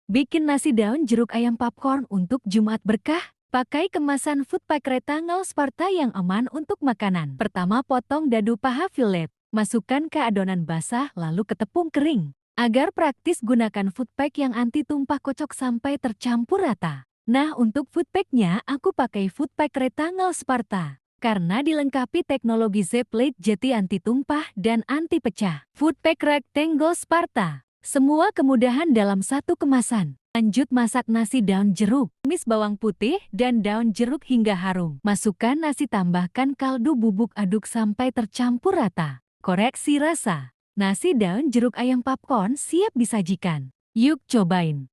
Bikin nasi daun jeruk ayam popcorn untuk Jumat berkah. Pakai kemasan food pack Rectangle Sparta yang aman untuk makanan. Pertama, potong dadu paha fillet. Masukkan ke adonan basah lalu ke tepung kering. Agar praktis, gunakan food pack yang anti tumpah, kocok sampai tercampur rata. Nah, untuk food packnya aku pakai food pack Rectangle Sparta. Karena dilengkapi teknologi Z-Plate Jeti anti tumpah dan anti pecah. Food pack Rectangle Sparta. Semua kemudahan dalam satu kemasan. Lanjut masak nasi daun jeruk. Tumis bawang putih dan daun jeruk hingga harum. Masukkan nasi, tambahkan kaldu bubuk, aduk sampai tercampur rata. Koreksi rasa. Nasi daun jeruk ayam popcorn siap disajikan. Yuk cobain.